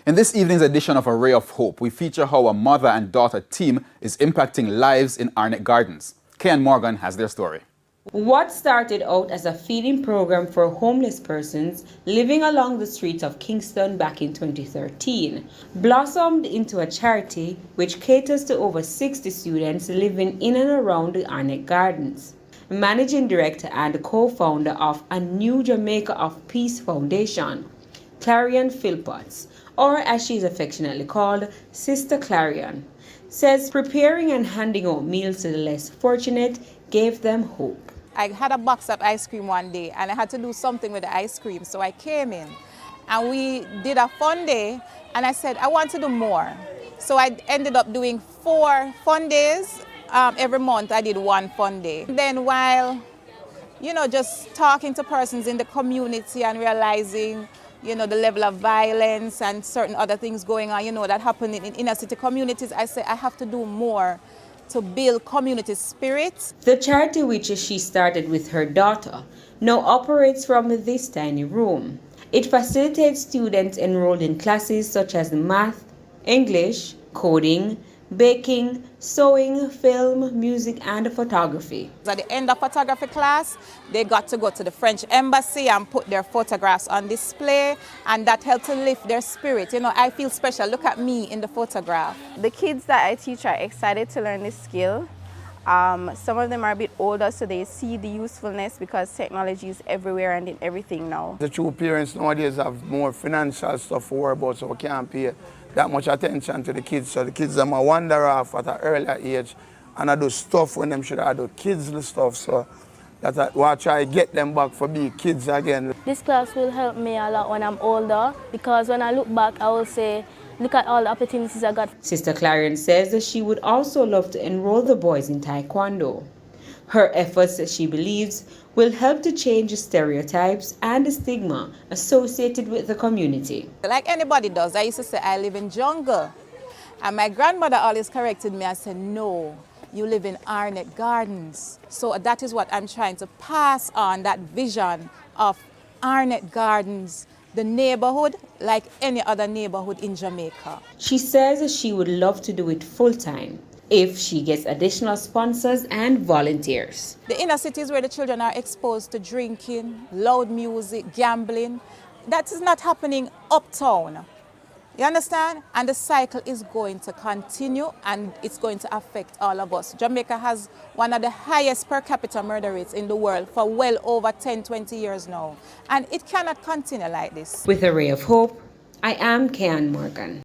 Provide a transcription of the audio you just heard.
In this evening's edition of A Ray of Hope, we feature how a mother and daughter team is impacting lives in Arnett Gardens. Kay and Morgan has their story. What started out as a feeding program for homeless persons living along the streets of Kingston back in 2013 blossomed into a charity which caters to over 60 students living in and around the Arnett Gardens. Managing Director and co-founder of A New Jamaica of Peace Foundation, Clarion Philpotts, or as she is affectionately called, Sister Clarion, says preparing and handing out meals to the less fortunate gave them hope. I had a box of ice cream one day and I had to do something with the ice cream, so I came in and we did a fun day and I said I want to do more. So I ended up doing 4 fun days. Every month I did 1 fun day. Then while, just talking to persons in the community and realizing, the level of violence and certain other things going on, that happen in inner city communities, I say I have to do more to build community spirit. The charity, which she started with her daughter, now operates from this tiny room. It facilitates students enrolled in classes such as math, English, coding, baking, sewing, film, music, and photography. At the end of photography class, they got to go to the French embassy and put their photographs on display, and that helped to lift their spirit. I feel special. Look at me in the photograph. The kids that I teach are excited to learn this skill. Some of them are a bit older, so they see the usefulness because technology is everywhere and in everything now. The true parents nowadays have more financial stuff to worry about, so we can't pay that much attention to the kids. So the kids are wander off at an earlier age and I do stuff when them should have do kids stuff. So that I try to get them back for being kids again. This class will help me a lot when I'm older because when I look back, I will say, look at all the opportunities I got. Sister Clarion says that she would also love to enroll the boys in Taekwondo. Her efforts, she believes, will help to change the stereotypes and the stigma associated with the community. Like anybody does, I used to say I live in jungle. And my grandmother always corrected me and said, no, you live in Arnett Gardens. So that is what I'm trying to pass on, that vision of Arnett Gardens, the neighborhood like any other neighborhood in Jamaica. She says she would love to do it full-time if she gets additional sponsors and volunteers. The inner cities where the children are exposed to drinking, loud music, gambling, that is not happening uptown. You understand? And the cycle is going to continue and it's going to affect all of us. Jamaica has one of the highest per capita murder rates in the world for well over 10-20 years now. And it cannot continue like this. With A Ray of Hope, I am Kay Morgan.